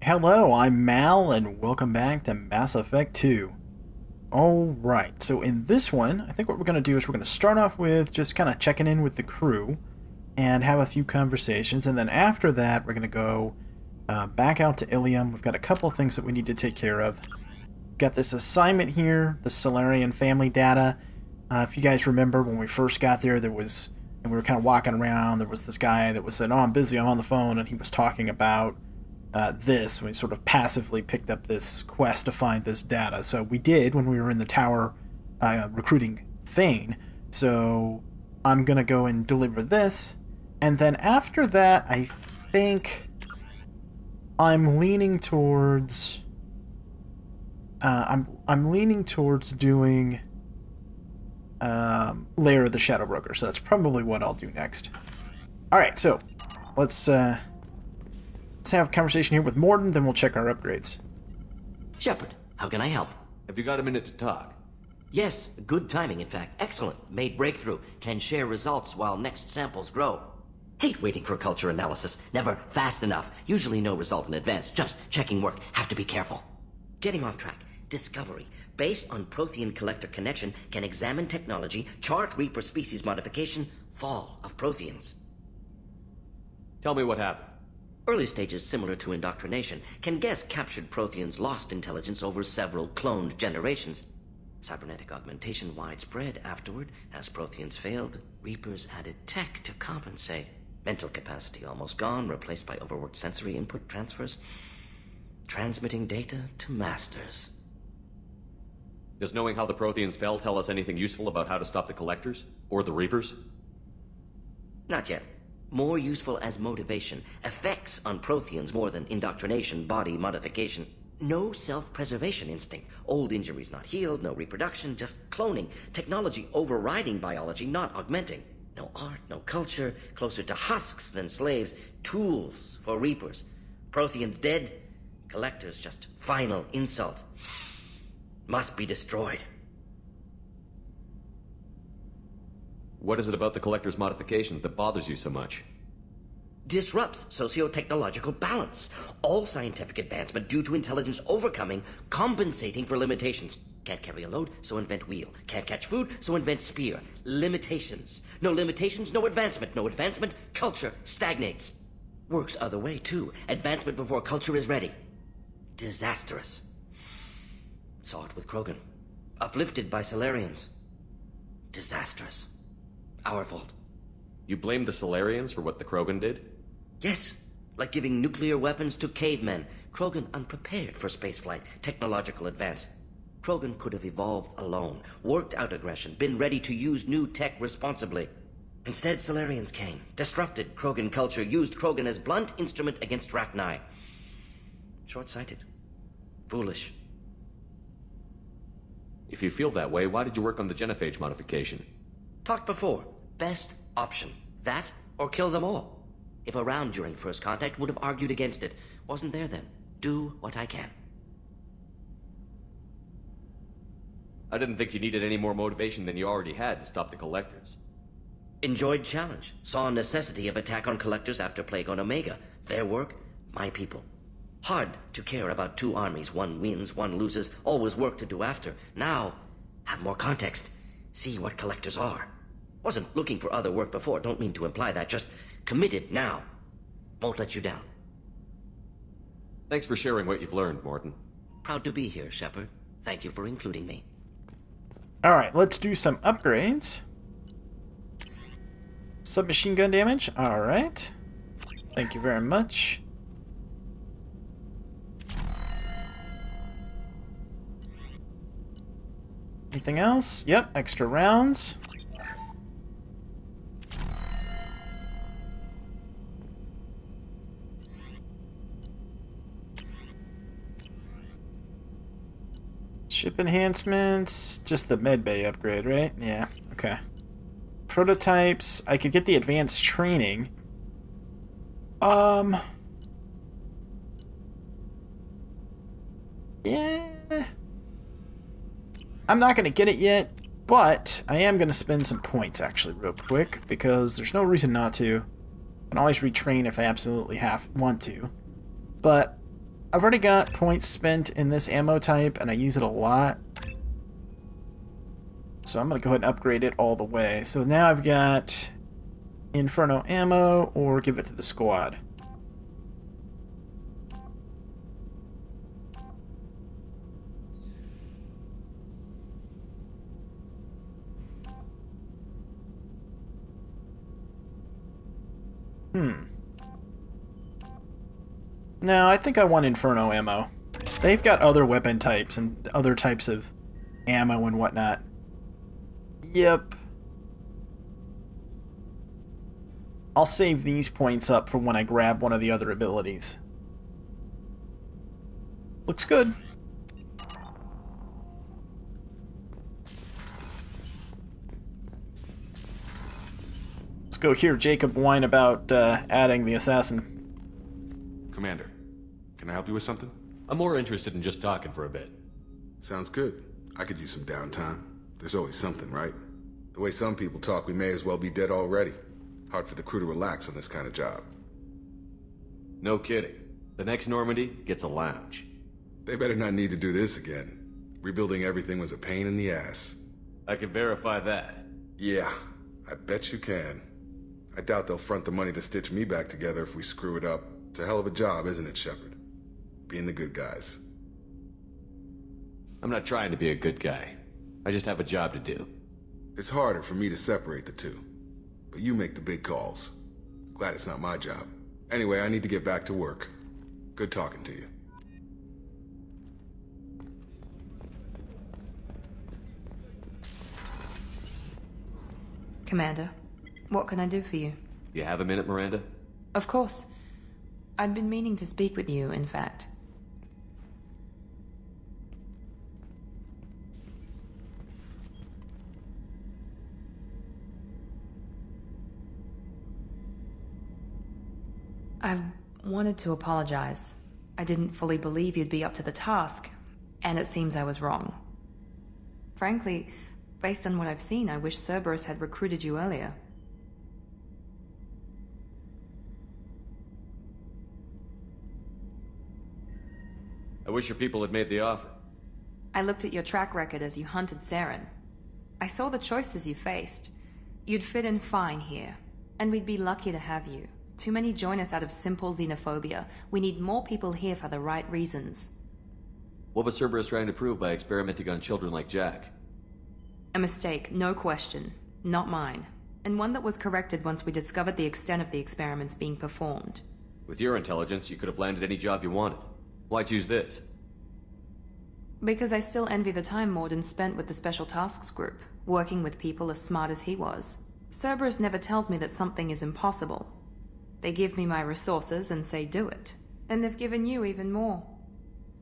Hello, I'm Mal, and welcome back to Mass Effect 2. Alright, so in this one, I think what we're going to do is we're going to start off with just kind of checking in with the crew and have a few conversations, and then after that, we're going to go back out to Illium. We've got a couple of things that we need to take care of. We've got this assignment here, the Solarian family data. If you guys remember, when we first got there, and we were kind of walking around, there was this guy that was saying, "Oh, I'm busy, I'm on the phone," and he was talking about this. We sort of passively picked up this quest to find this data. So we did when we were in the tower recruiting Thane. So I'm going to go and deliver this. And then after that, I think I'm leaning towards... I'm leaning towards doing Lair of the Shadow Broker. So that's probably what I'll do next. Alright, so let's have a conversation here with Morton, then we'll check our upgrades. Shepard, how can I help? Have you got a minute to talk? Yes, good timing, in fact. Excellent. Made breakthrough. Can share results while next samples grow. Hate waiting for culture analysis. Never fast enough. Usually no result in advance. Just checking work. Have to be careful. Getting off track. Discovery. Based on Prothean collector connection, can examine technology, chart Reaper species modification, fall of Protheans. Tell me what happened. Early stages similar to indoctrination. Can guess captured Protheans lost intelligence over several cloned generations. Cybernetic augmentation widespread afterward. As Protheans failed, Reapers added tech to compensate. Mental capacity almost gone, replaced by overworked sensory input transfers. Transmitting data to masters. Does knowing how the Protheans fell tell us anything useful about how to stop the Collectors? Or the Reapers? Not yet. More useful as motivation. Effects on Protheans more than indoctrination, body modification. No self-preservation instinct. Old injuries not healed, no reproduction, just cloning. Technology overriding biology, not augmenting. No art, no culture, closer to husks than slaves. Tools for Reapers. Protheans dead, Collectors just final insult. Must be destroyed. What is it about the Collector's modifications that bothers you so much? Disrupts socio-technological balance. All scientific advancement due to intelligence overcoming, compensating for limitations. Can't carry a load, so invent wheel. Can't catch food, so invent spear. Limitations. No limitations, no advancement. No advancement, culture stagnates. Works other way, too. Advancement before culture is ready. Disastrous. Saw it with Krogan. Uplifted by Solarians. Disastrous. Our fault. You blame the Solarians for what the Krogan did? Yes. Like giving nuclear weapons to cavemen. Krogan unprepared for spaceflight, technological advance. Krogan could have evolved alone, worked out aggression, been ready to use new tech responsibly. Instead, Solarians came, disrupted Krogan culture, used Krogan as blunt instrument against Rachni. Short-sighted. Foolish. If you feel that way, why did you work on the genophage modification? Talked before. Best option. That, or kill them all. If around during first contact, would have argued against it. Wasn't there then. Do what I can. I didn't think you needed any more motivation than you already had to stop the Collectors. Enjoyed challenge. Saw necessity of attack on Collectors after Plague on Omega. Their work, my people. Hard to care about two armies. One wins, one loses. Always work to do after. Now, have more context. See what Collectors are. Wasn't looking for other work before. Don't mean to imply that. Just committed now. Won't let you down. Thanks for sharing what you've learned, Morton. Proud to be here, Shepard. Thank you for including me. Alright, let's do some upgrades. Submachine gun damage. Alright. Thank you very much. Anything else? Yep, extra rounds. Ship enhancements. Just the medbay upgrade, right? Yeah, okay. Prototypes. I could get the advanced training. Yeah. I'm not going to get it yet, but I am going to spend some points, actually, real quick, because there's no reason not to. I can always retrain if I absolutely want to. But I've already got points spent in this ammo type, and I use it a lot. So I'm going to go ahead and upgrade it all the way. So now I've got Inferno ammo, or give it to the squad. No, I think I want Inferno ammo. They've got other weapon types and other types of ammo and whatnot. Yep. I'll save these points up for when I grab one of the other abilities. Looks good. Let's go hear Jacob whine about adding the assassin. Commander, can I help you with something? I'm more interested in just talking for a bit. Sounds good. I could use some downtime. There's always something, right? The way some people talk, we may as well be dead already. Hard for the crew to relax on this kind of job. No kidding. The next Normandy gets a lounge. They better not need to do this again. Rebuilding everything was a pain in the ass. I can verify that. Yeah, I bet you can. I doubt they'll front the money to stitch me back together if we screw it up. It's a hell of a job, isn't it, Shepard? Being the good guys. I'm not trying to be a good guy. I just have a job to do. It's harder for me to separate the two. But you make the big calls. Glad it's not my job. Anyway, I need to get back to work. Good talking to you. Commander, what can I do for you? You have a minute, Miranda? Of course. I'd been meaning to speak with you, in fact. I wanted to apologize. I didn't fully believe you'd be up to the task, and it seems I was wrong. Frankly, based on what I've seen, I wish Cerberus had recruited you earlier. I wish your people had made the offer. I looked at your track record as you hunted Saren. I saw the choices you faced. You'd fit in fine here, and we'd be lucky to have you. Too many join us out of simple xenophobia. We need more people here for the right reasons. What was Cerberus trying to prove by experimenting on children like Jack? A mistake, no question. Not mine. And one that was corrected once we discovered the extent of the experiments being performed. With your intelligence, you could have landed any job you wanted. Why choose this? Because I still envy the time Morden spent with the Special Tasks Group, working with people as smart as he was. Cerberus never tells me that something is impossible. They give me my resources and say do it. And they've given you even more.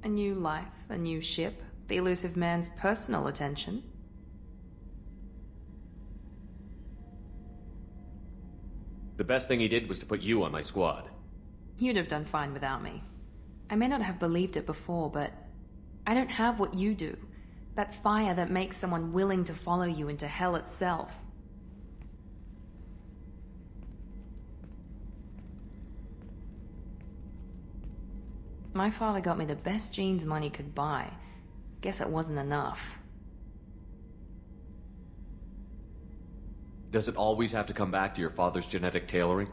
A new life, a new ship, the elusive man's personal attention. The best thing he did was to put you on my squad. You'd have done fine without me. I may not have believed it before, but I don't have what you do. That fire that makes someone willing to follow you into hell itself. My father got me the best genes money could buy. Guess it wasn't enough. Does it always have to come back to your father's genetic tailoring?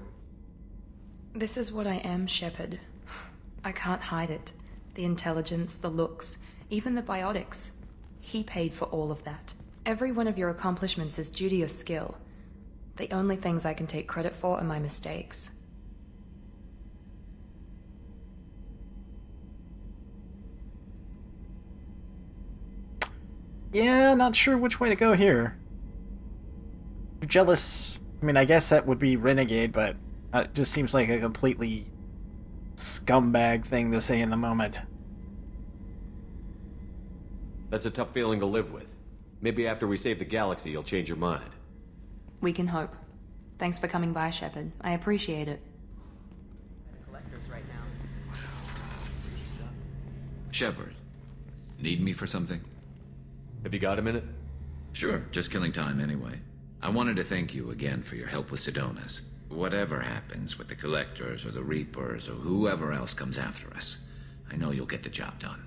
This is what I am, Shepard. I can't hide it. The intelligence, the looks, even the biotics. He paid for all of that. Every one of your accomplishments is due to your skill. The only things I can take credit for are my mistakes. Yeah, not sure which way to go here. Jealous. I mean, I guess that would be renegade, but it just seems like a completely scumbag thing to say in the moment. That's a tough feeling to live with. Maybe after we save the galaxy, you'll change your mind. We can hope. Thanks for coming by, Shepard. I appreciate it. Shepard, need me for something? Have you got a minute? Sure, just killing time anyway. I wanted to thank you again for your help with Sidonis. Whatever happens with the Collectors or the Reapers or whoever else comes after us, I know you'll get the job done.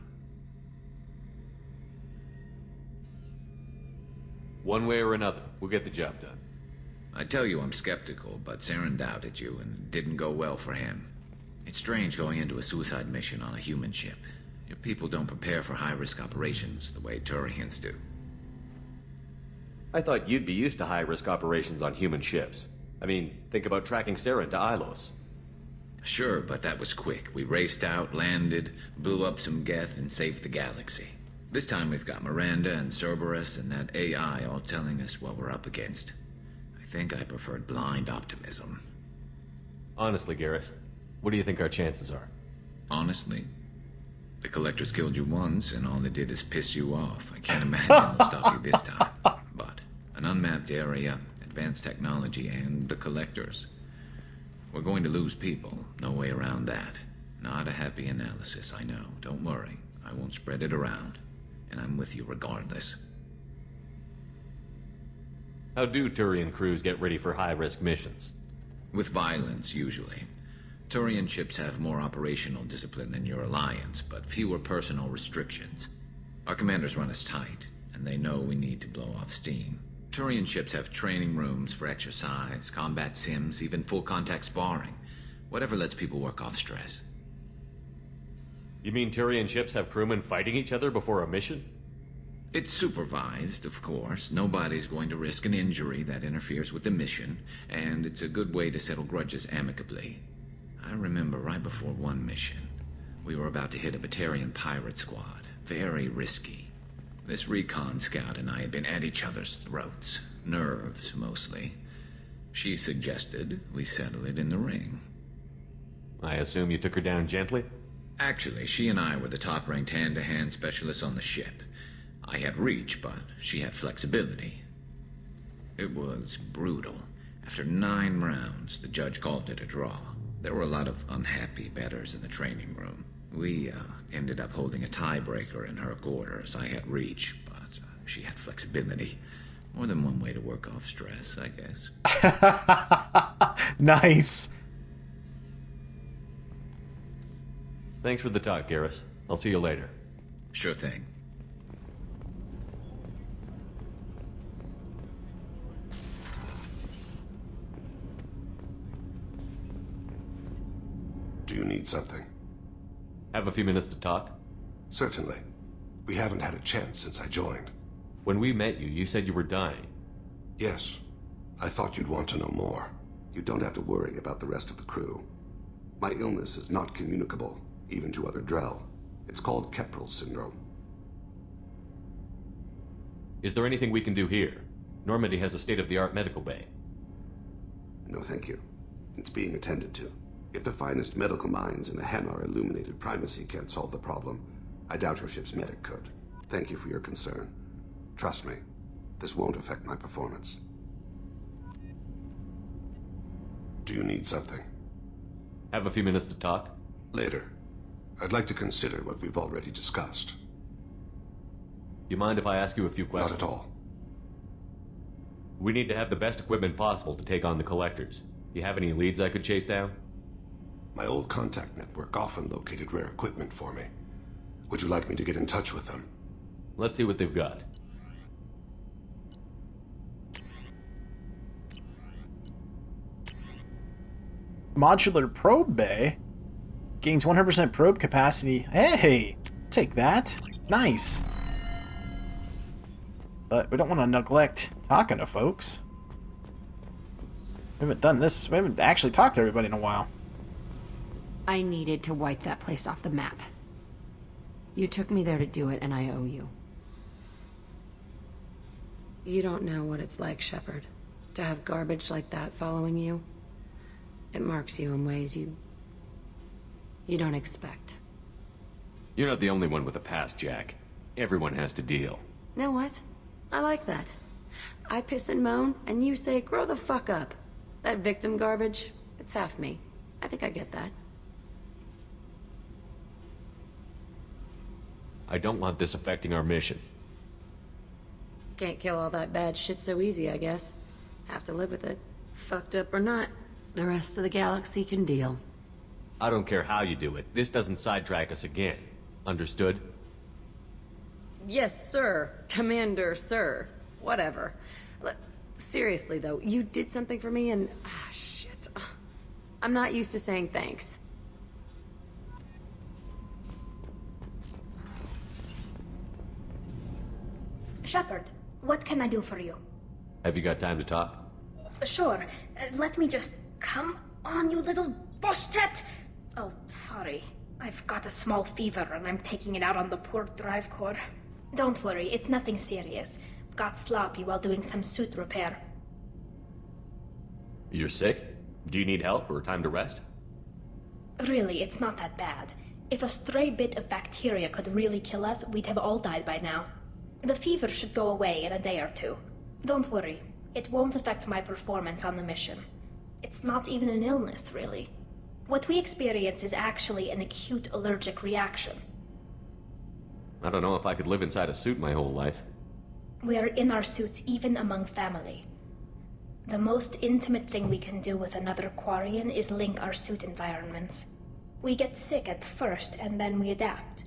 One way or another, we'll get the job done. I tell you I'm skeptical, but Saren doubted you, and it didn't go well for him. It's strange going into a suicide mission on a human ship. Your people don't prepare for high-risk operations the way Turians do. I thought you'd be used to high-risk operations on human ships. I mean, think about tracking Saren to Ilos. Sure, but that was quick. We raced out, landed, blew up some Geth, and saved the galaxy. This time we've got Miranda and Cerberus and that AI all telling us what we're up against. I think I preferred blind optimism. Honestly, Garrus, what do you think our chances are? Honestly, the Collectors killed you once, and all they did is piss you off. I can't imagine they'll stop you this time. But an unmapped area, advanced technology, and the Collectors. We're going to lose people. No way around that. Not a happy analysis, I know. Don't worry. I won't spread it around. And I'm with you regardless. How do Turian crews get ready for high-risk missions? With violence, usually. Turian ships have more operational discipline than your alliance, but fewer personal restrictions. Our commanders run us tight, and they know we need to blow off steam. Turian ships have training rooms for exercise, combat sims, even full-contact sparring. Whatever lets people work off stress. You mean Turian ships have crewmen fighting each other before a mission? It's supervised, of course. Nobody's going to risk an injury that interferes with the mission, and it's a good way to settle grudges amicably. I remember right before one mission, we were about to hit a Batarian pirate squad. Very risky. This recon scout and I had been at each other's throats. Nerves, mostly. She suggested we settle it in the ring. I assume you took her down gently? Actually, she and I were the top-ranked hand-to-hand specialists on the ship. I had reach, but she had flexibility. It was brutal. After 9 rounds, the judge called it a draw. There were a lot of unhappy bettors in the training room. We ended up holding a tiebreaker in her quarters. I had reach, but she had flexibility. More than one way to work off stress, I guess. Nice. Thanks for the talk, Garrus. I'll see you later. Sure thing. Do you need something? Have a few minutes to talk? Certainly. We haven't had a chance since I joined. When we met you, you said you were dying. Yes. I thought you'd want to know more. You don't have to worry about the rest of the crew. My illness is not communicable, even to other Drell. It's called Keprel syndrome. Is there anything we can do here? Normandy has a state-of-the-art medical bay. No, thank you. It's being attended to. If the finest medical minds in the Hanar illuminated primacy can't solve the problem, I doubt your ship's medic could. Thank you for your concern. Trust me, this won't affect my performance. Do you need something? Have a few minutes to talk? Later. I'd like to consider what we've already discussed. You mind if I ask you a few questions? Not at all. We need to have the best equipment possible to take on the Collectors. You have any leads I could chase down? My old contact network often located rare equipment for me. Would you like me to get in touch with them? Let's see what they've got. Modular probe bay gains 100% probe capacity. Hey, take that. Nice. But we don't want to neglect talking to folks. We haven't done this. We haven't actually talked to everybody in a while. I needed to wipe that place off the map. You took me there to do it, and I owe you. You don't know what it's like, Shepard, to have garbage like that following you. It marks you in ways you don't expect. You're not the only one with a past, Jack. Everyone has to deal. Know what? I like that. I piss and moan, and you say, grow the fuck up. That victim garbage, it's half me. I think I get that. I don't want this affecting our mission. Can't kill all that bad shit so easy, I guess. Have to live with it. Fucked up or not, the rest of the galaxy can deal. I don't care how you do it. This doesn't sidetrack us again. Understood? Yes, sir. Commander, sir. Whatever. Seriously, though, you did something for me and... shit. I'm not used to saying thanks. Shepard, what can I do for you? Have you got time to talk? Sure. Let me just... Come on, you little boshtet! Oh, sorry. I've got a small fever and I'm taking it out on the poor drive core. Don't worry, it's nothing serious. Got sloppy while doing some suit repair. You're sick? Do you need help or time to rest? Really, it's not that bad. If a stray bit of bacteria could really kill us, we'd have all died by now. The fever should go away in a day or two. Don't worry, it won't affect my performance on the mission. It's not even an illness, really. What we experience is actually an acute allergic reaction. I don't know if I could live inside a suit my whole life. We are in our suits even among family. The most intimate thing we can do with another Quarian is link our suit environments. We get sick at first and then we adapt.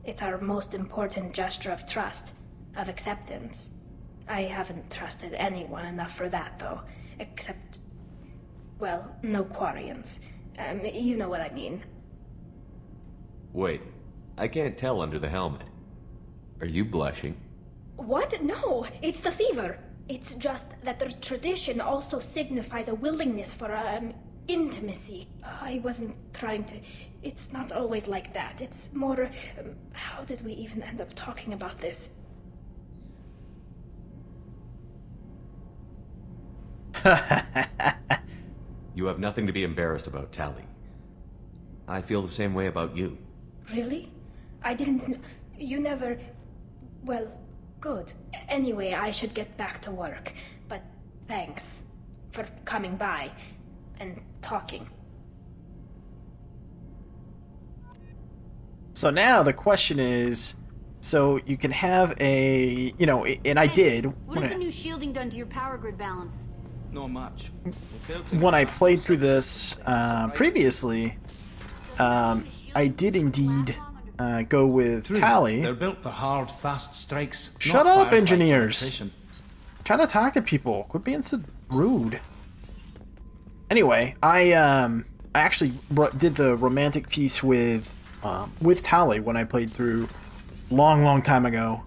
It's our most important gesture of trust, of acceptance. I haven't trusted anyone enough for that, though, except... well, no Quarians. You know what I mean. Wait, I can't tell under the helmet. Are you blushing? What? No, it's the fever. It's just that the tradition also signifies a willingness for, intimacy. I wasn't trying to... It's not always like that. It's more... how did we even end up talking about this? You have nothing to be embarrassed about, Tally. I feel the same way about you. Really? I didn't know... You never... Well, good. Anyway, I should get back to work. But thanks for coming by and talking. So now the question is, so you can have a, you know, and I did. What has the new shielding done to your power grid balance? Not much. When I played through this previously, I did indeed go with Tally. They're built for hard, fast strikes. Shut not up, firefights engineers. or attrition. Trying to talk to people. Quit being so rude. Anyway, I actually did the romantic piece with Tally when I played through long time ago.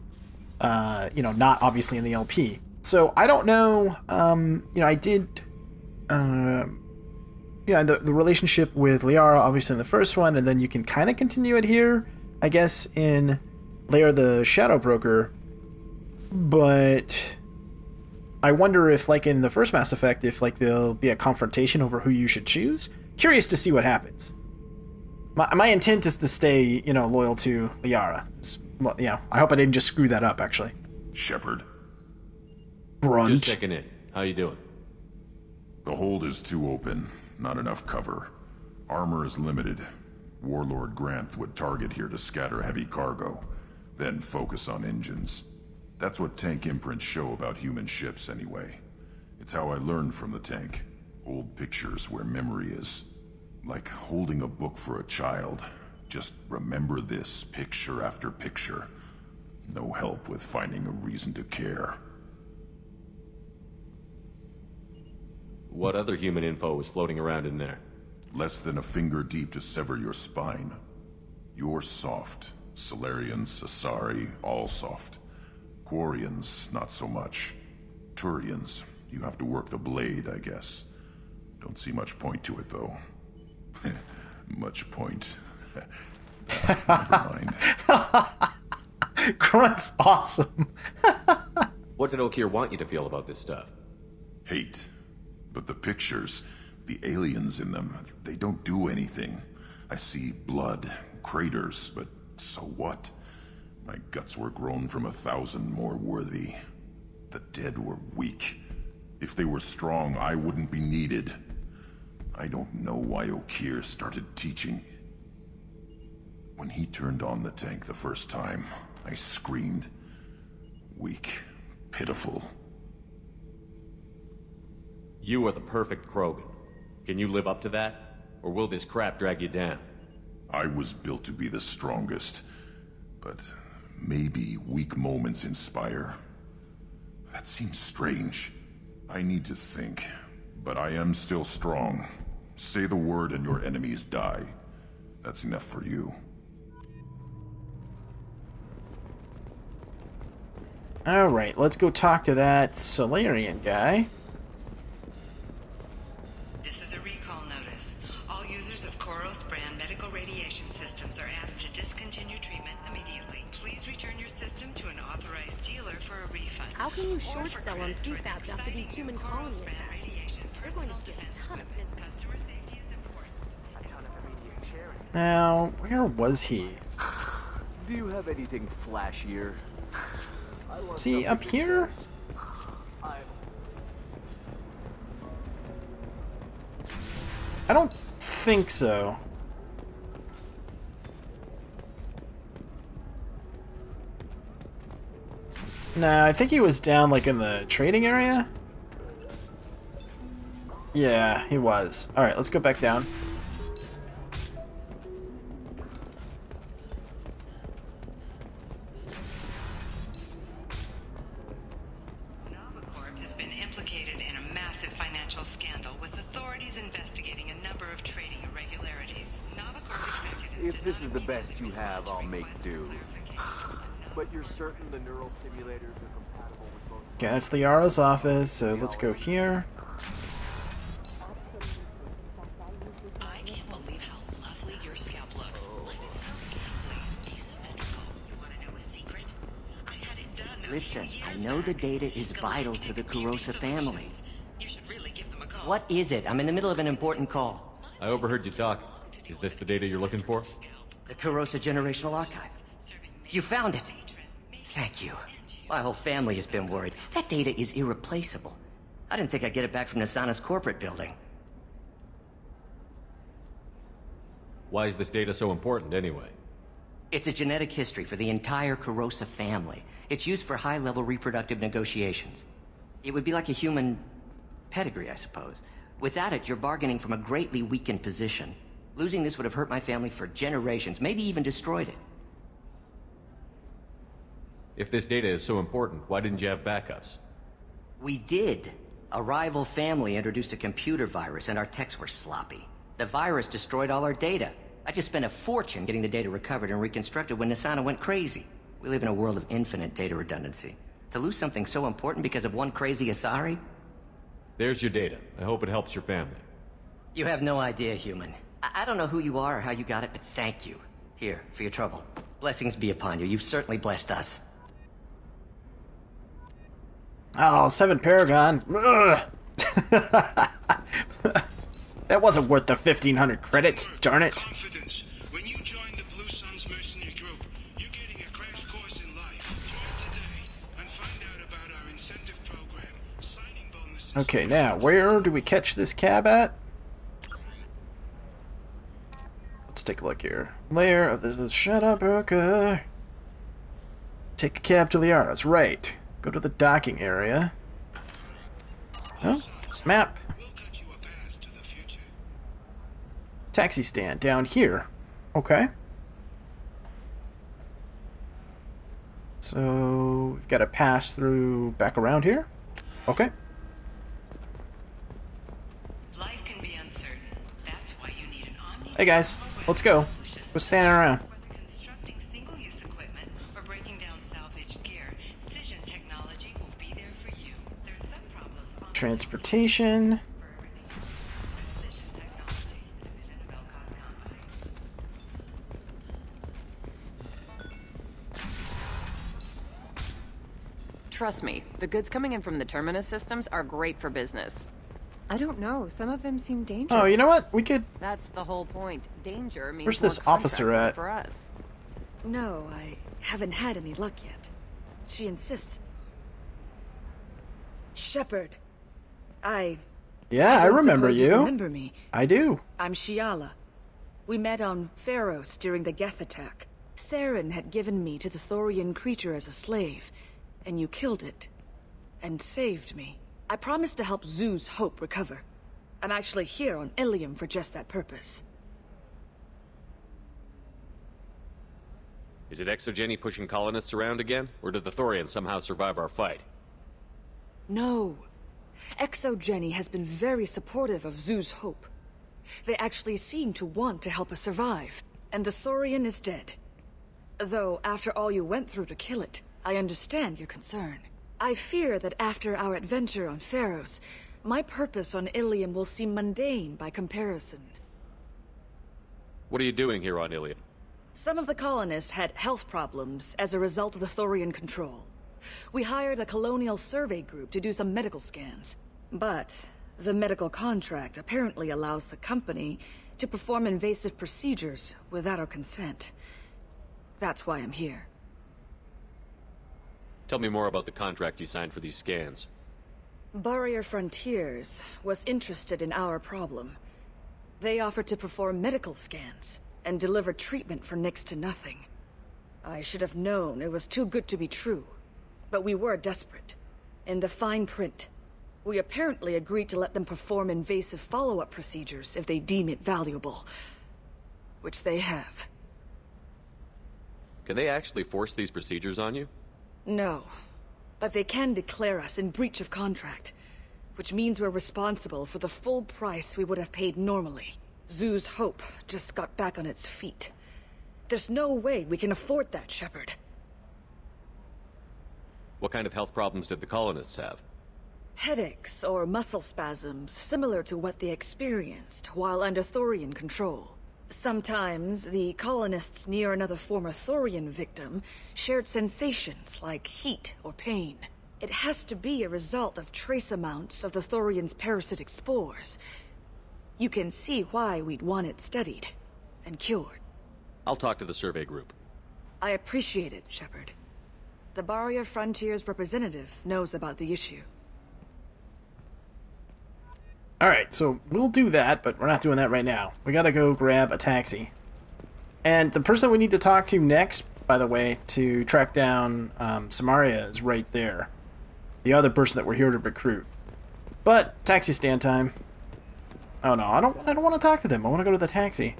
You know, not obviously in the LP. So I don't know. You know, I did. Yeah, the relationship with Liara, obviously in the first one, and then you can kind of continue it here, I guess, in Lair the Shadow Broker. But I wonder if, like in the first Mass Effect, if like there'll be a confrontation over who you should choose. Curious to see what happens. My intent is to stay, you know, loyal to Liara. Well, you know, I hope I didn't just screw that up, actually. Shepard. Brunt. Just checking in. How you doing? The hold is too open. Not enough cover. Armor is limited. Warlord Granth would target here to scatter heavy cargo, then focus on engines. That's what tank imprints show about human ships, anyway. It's how I learned from the tank. Old pictures where memory is. Like holding a book for a child. Just remember this, picture after picture. No help with finding a reason to care. What other human info is floating around in there? Less than a finger deep to sever your spine. You're soft. Solarians, Asari, all soft. Quarians, not so much. Turians, you have to work the blade, I guess. Don't see much point to it, though. Much point. Never mind. Grunt's awesome. What did Okeer want you to feel about this stuff? Hate. But the pictures, the aliens in them, they don't do anything. I see blood, craters, but so what? My guts were grown from 1,000 more worthy. The dead were weak. If they were strong, I wouldn't be needed. I don't know why Okeer started teaching. When he turned on the tank the first time, I screamed. Weak, pitiful. You are the perfect Krogan. Can you live up to that? Or will this crap drag you down? I was built to be the strongest, but maybe weak moments inspire. That seems strange. I need to think, but I am still strong. Say the word and your enemies die. That's enough for you. Alright, let's go talk to that Solarian guy. This is a recall notice. All users of Koros brand medical radiation systems are asked to discontinue treatment immediately. Please return your system to an authorized dealer for a refund. How can you short sell on prefabs after these human colony attacks? They're going to steal a ton of business. Now, where was he? Do you have anything flashier? Was he up here? I don't think so. Nah, I think he was down like in the trading area. Yeah, he was. Alright, let's go back down. Has been implicated in a massive financial scandal with authorities investigating a number of trading irregularities. If this is the best you have, I'll make do. But you're certain the neural stimulators are compatible with both? Okay, that's Liara's office, so let's go here. I can't believe how lovely your scalp looks. Mine is so ghastly, asymmetrical. You want to know a secret? I had it done. Listen, I know the data is vital to the Kurosa family. You should really give them a call. What is it? I'm in the middle of an important call. I overheard you talk. Is this the data you're looking for? The Kurosa Generational Archive. You found it. Thank you. My whole family has been worried. That data is irreplaceable. I didn't think I'd get it back from Nasana's corporate building. Why is this data so important anyway? It's a genetic history for the entire Kurosa family. It's used for high-level reproductive negotiations. It would be like a human pedigree, I suppose. Without it, you're bargaining from a greatly weakened position. Losing this would have hurt my family for generations, maybe even destroyed it. If this data is so important, why didn't you have backups? We did. A rival family introduced a computer virus and our techs were sloppy. The virus destroyed all our data. I just spent a fortune getting the data recovered and reconstructed when Nasana went crazy. We live in a world of infinite data redundancy. To lose something so important because of one crazy Asari? There's your data. I hope it helps your family. You have no idea, human. I don't know who you are or how you got it, but thank you. Here, for your trouble. Blessings be upon you. You've certainly blessed us. Oh, 7 Paragon. Ugh. That wasn't worth the 1,500 credits, darn it. When you join the Blue Suns mercenary group, you're getting a crash course in life. Join today and find out about our incentive program, signing bonuses. Okay, now, where do we catch this cab at? Let's take a look here. Lair of the... Shut up, okay. Take a cab to Liara's, right. Go to the docking area. Oh, map. Taxi stand down here. Okay. So we've got to pass through back around here. Okay. Life can be uncertain. That's why you need an omni. Hey guys, let's go. We're standing around. Constructing single-use equipment or breaking down salvaged gear, Cision technology will be there for you. There's some problems. Transportation. Trust me, the goods coming in from the Terminus systems are great for business. I don't know. Some of them seem dangerous. Oh, you know what? We could... That's the whole point. Danger means Where's this officer at? for us. No, I haven't had any luck yet. She insists. Shepard. Yeah, I remember you. Remember me? I do. I'm Shiala. We met on Pharos during the Geth attack. Saren had given me to the Thorian creature as a slave, and you killed it. And saved me. I promised to help Zoo's Hope recover. I'm actually here on Illium for just that purpose. Is it Exogeny pushing colonists around again? Or did the Thorians somehow survive our fight? No. Exogeny has been very supportive of Zoo's hope. They actually seem to want to help us survive, and the Thorian is dead. Though, after all you went through to kill it, I understand your concern. I fear that after our adventure on Pharos, my purpose on Illium will seem mundane by comparison. What are you doing here on Illium? Some of the colonists had health problems as a result of the Thorian control. We hired a colonial survey group to do some medical scans. But the medical contract apparently allows the company to perform invasive procedures without our consent. That's why I'm here. Tell me more about the contract you signed for these scans. Barrier Frontiers was interested in our problem. They offered to perform medical scans and deliver treatment for next to nothing. I should have known it was too good to be true, but we were desperate. In the fine print, we apparently agreed to let them perform invasive follow-up procedures if they deem it valuable. Which they have. Can they actually force these procedures on you? No, but they can declare us in breach of contract, which means we're responsible for the full price we would have paid normally. Zoo's hope just got back on its feet. There's no way we can afford that, Shepard. What kind of health problems did the colonists have? Headaches or muscle spasms, similar to what they experienced while under Thorian control. Sometimes, the colonists near another former Thorian victim shared sensations like heat or pain. It has to be a result of trace amounts of the Thorian's parasitic spores. You can see why we'd want it studied and cured. I'll talk to the survey group. I appreciate it, Shepard. The Barrier Frontiers representative knows about the issue. Alright, so we'll do that, but we're not doing that right now. We gotta go grab a taxi. And the person we need to talk to next, by the way, to track down Samaria is right there. The other person that we're here to recruit. But, taxi stand time. Oh no, I don't want to talk to them. I want to go to the taxi.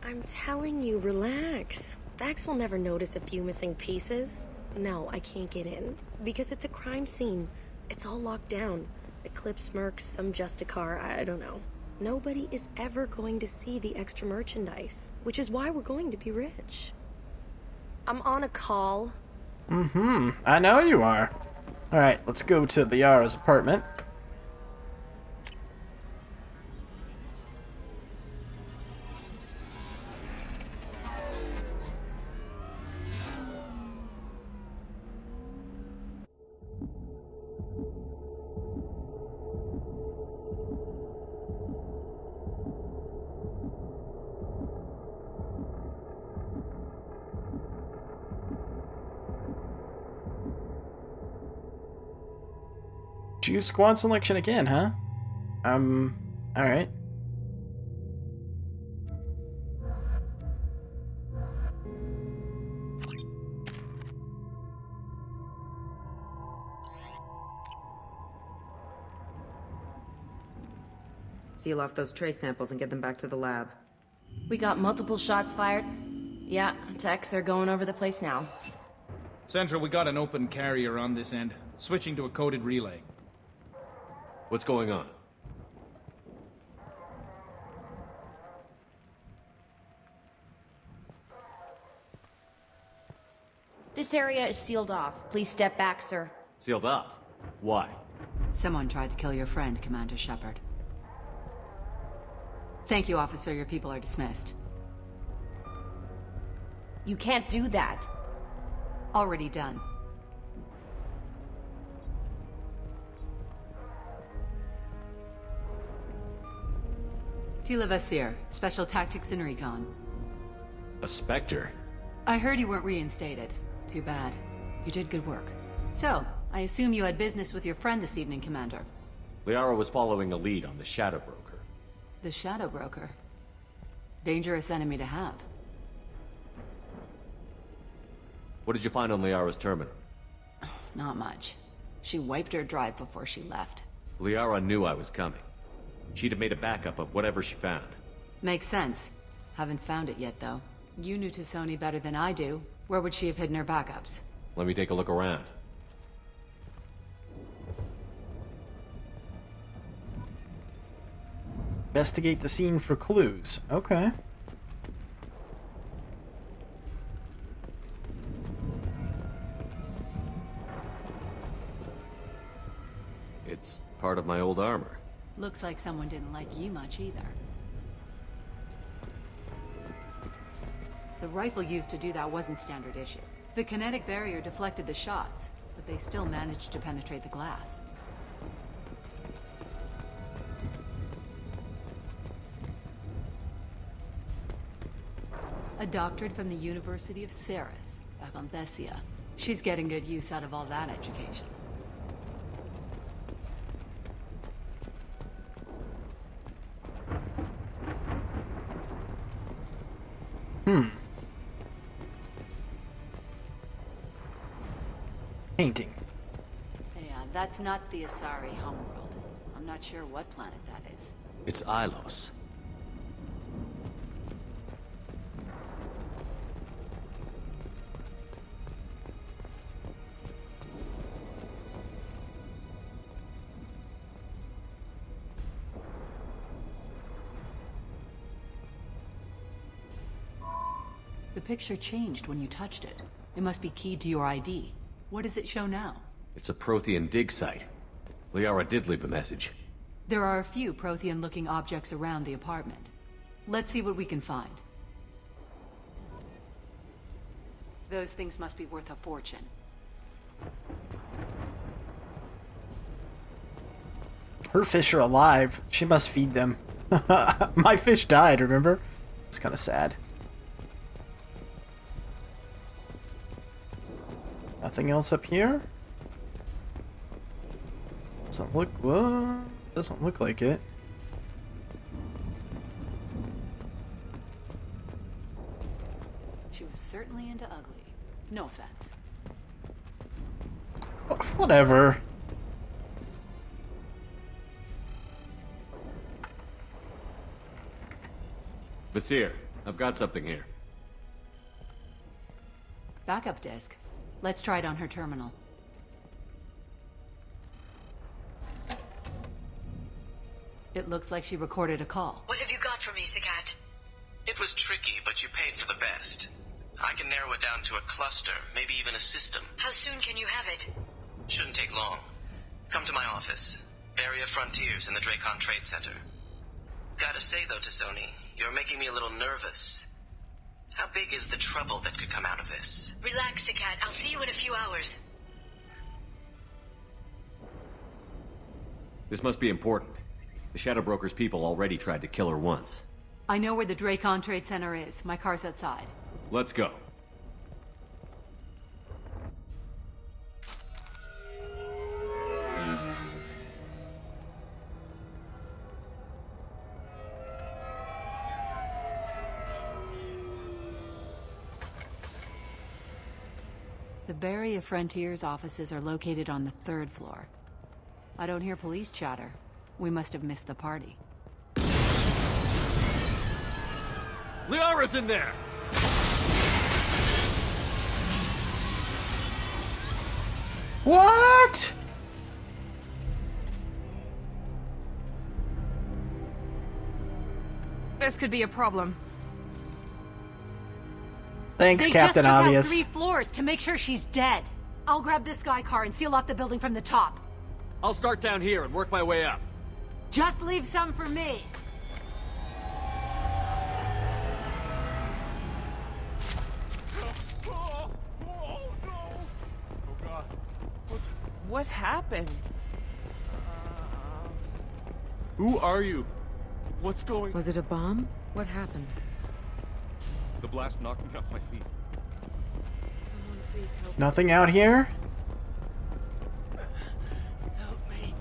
I'm telling you, relax. Vax will never notice a few missing pieces. No, I can't get in. Because it's a crime scene. It's all locked down. Eclipse mercs, some Justicar, I don't know. Nobody is ever going to see the extra merchandise. Which is why we're going to be rich. I'm on a call. I know you are. Alright, let's go to Liara's apartment. Choose squad selection again, huh? Alright. Seal off those trace samples and get them back to the lab. We got multiple shots fired. Yeah, techs are going over the place now. Central, we got an open carrier on this end. Switching to a coded relay. What's going on? This area is sealed off. Please step back, sir. Sealed off? Why? Someone tried to kill your friend, Commander Shepard. Thank you, officer. Your people are dismissed. You can't do that. Already done. Tila Vasir, Special Tactics and Recon. A Spectre? I heard you weren't reinstated. Too bad. You did good work. So, I assume you had business with your friend this evening, Commander. Liara was following a lead on the Shadow Broker. The Shadow Broker. Dangerous enemy to have. What did you find on Liara's terminal? Not much. She wiped her drive before she left. Liara knew I was coming. She'd have made a backup of whatever she found. Makes sense. Haven't found it yet, though. You knew T'Soni better than I do. Where would she have hidden her backups? Let me take a look around. Investigate the scene for clues. Okay. It's part of my old armor. Looks like someone didn't like you much either. The rifle used to do that wasn't standard issue. The kinetic barrier deflected the shots, but they still managed to penetrate the glass. A doctorate from the University of Ceres, back on Thessia. She's getting good use out of all that education. Painting. Yeah, that's not the Asari homeworld. I'm not sure what planet that is. It's Ilos. The picture changed when you touched it. It must be keyed to your ID. What does it show now? It's a Prothean dig site. Liara did leave a message. There are a few Prothean-looking objects around the apartment. Let's see what we can find. Those things must be worth a fortune. Her fish are alive. She must feed them. My fish died, remember? It's kind of sad. Nothing else up here? Doesn't look, well, doesn't look like it. She was certainly into ugly. No offense. Whatever. Vasir, I've got something here. Backup disk. Let's try it on her terminal. It looks like she recorded a call. What have you got for me, Sakat? It was tricky, but you paid for the best. I can narrow it down to a cluster, maybe even a system. How soon can you have it? Shouldn't take long. Come to my office. Area Frontiers in the Dracon Trade Center. Gotta say though, T'Soni, you're making me a little nervous. How big is the trouble that could come out of this? Relax, Sakat. I'll see you in a few hours. This must be important. The Shadow Broker's people already tried to kill her once. I know where the Dracon Trade Center is. My car's outside. Let's go. The Barrier Frontiers offices are located on the 3rd floor. I don't hear police chatter. We must have missed the party. Liara's in there! What? This could be a problem. Thanks, They Captain just took Obvious. out 3 floors to make sure she's dead. I'll grab this Sky car and seal off the building from the top. I'll start down here and work my way up. Just leave some for me. What happened? Who are you? What's going? Was it a bomb? What happened? The blast knocked me off my feet. Someone please help. Nothing out here? Help me.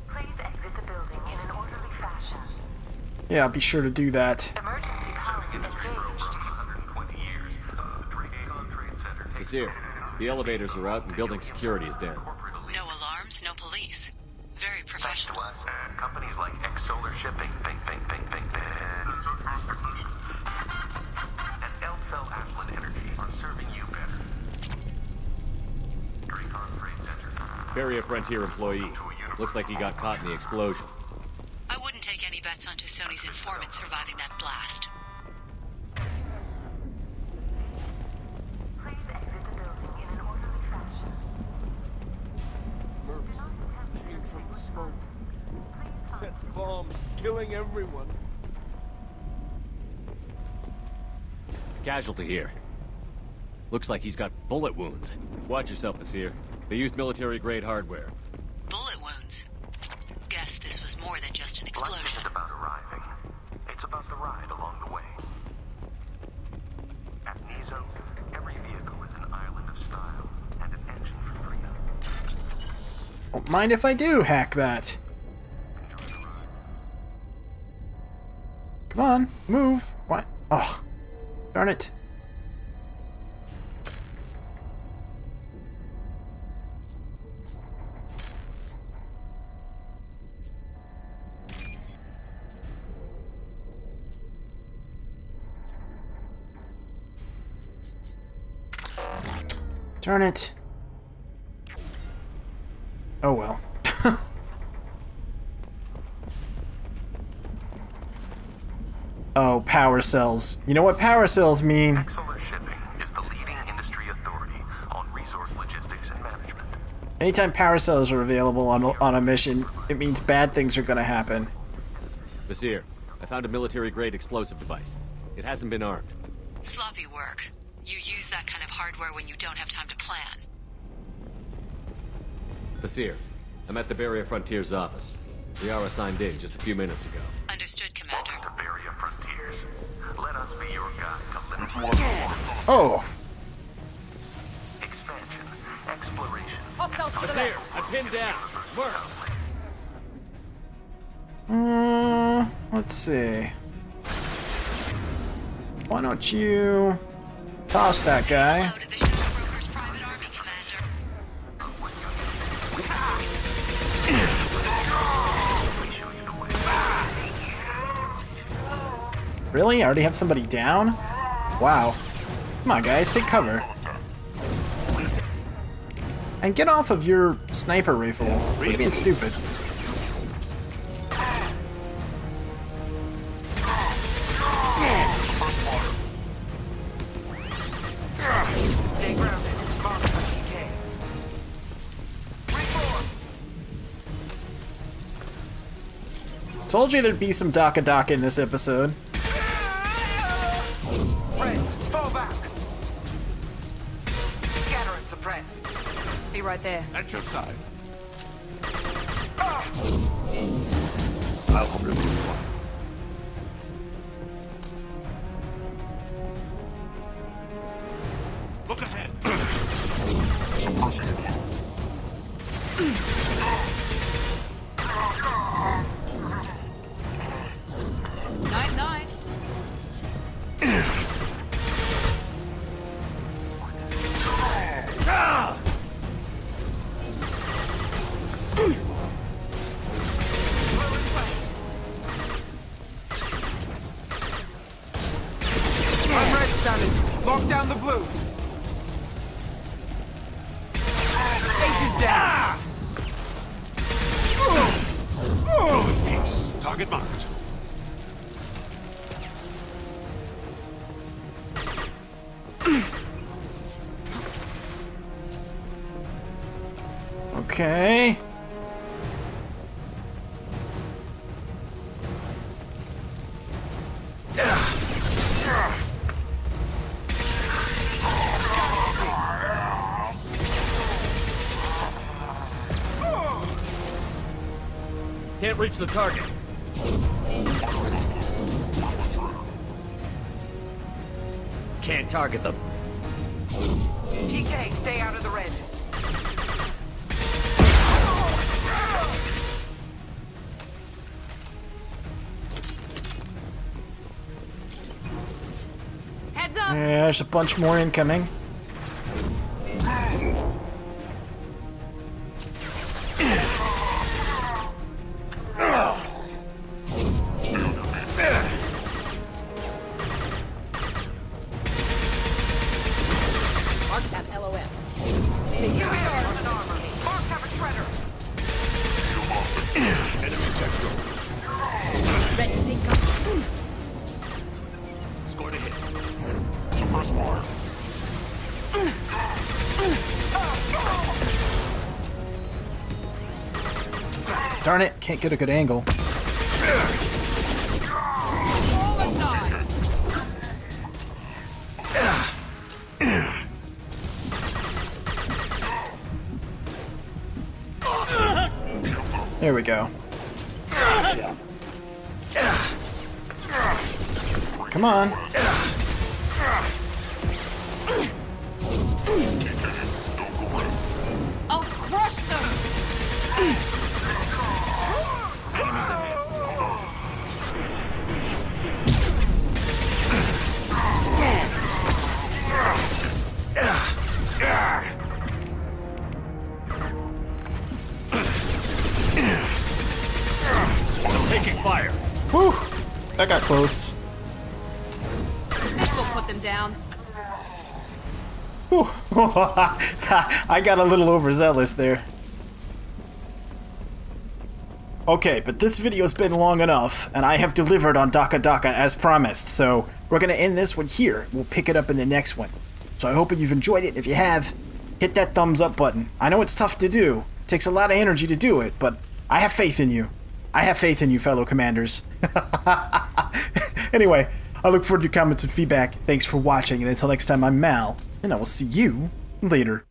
Please exit the building in an orderly fashion. Yeah, be sure to do that. Emergency power engaged. Basir, the elevators are out and building security is down. No alarms, no police. Very professional. Thanks to us, companies like X-Solar Shipping, and Elfell Ashland Energy are serving you better. Dracon Trade Center. Barrier Frontier employee. Looks like he got caught in the explosion. I wouldn't take any bets on Tassoni's informant surviving that blast. Mercs came from the smoke. Set bombs, killing everyone. Casualty here. Looks like he's got bullet wounds. Watch yourself, Basir. They used military-grade hardware. Bullet wounds? Guess this was more than just an Life explosion. isn't about arriving. It's about the ride along the way. At Nizo, every vehicle is an island of style and an engine for freedom. Don't mind if I do hack that. Come on, move. What? Oh, darn it. Darn it. Oh well. Oh, power cells. You know what power cells mean? X-Solar Shipping is the leading industry authority on resource logistics and management. Anytime power cells are available on a mission, it means bad things are gonna happen. Basir, I found a military-grade explosive device. It hasn't been armed. Sloppy work. You use that kind of hardware when you don't have time to plan. Basir, I'm at the Barrier Frontier's office. Liara signed in just a few minutes ago. Understood, Commander. Welcome to Barrier Frontiers. Let us be your guide to limit. Oh. Expansion, exploration. Hostiles to the Basir, left. I pinned down. Work. Let's see. Why don't you toss that guy? Really? I already have somebody down? Wow. Come on, guys, take cover. And get off of your sniper rifle. You're being stupid. Stay grounded. Monster PK. Told you there'd be some Daka in this episode. Friends, fall back. Scatter and suppress. Be right there. At your side. I'll remove one. Look ahead. 9-9. I'm red stunning. Lock down the blue. Station down. Target marked. Okay. Can't reach the target. Can't target them. TK, stay out of the red. Heads up. Yeah, there's a bunch more incoming. Ready, think up. Score to hit. First floor. Darn it, can't get a good angle. There we go. Come on. I'll crush them! I'm taking fire. Whew! That got close. This will put them down. Whew. I got a little overzealous there. Okay, but this video's been long enough, and I have delivered on Daka Daka as promised, so we're gonna end this one here. We'll pick it up in the next one. So I hope you've enjoyed it. If you have, hit that thumbs up button. I know it's tough to do. It takes a lot of energy to do it, but I have faith in you. I have faith in you, fellow commanders. Anyway, I look forward to your comments and feedback. Thanks for watching, and until next time, I'm Mal, and I will see you later.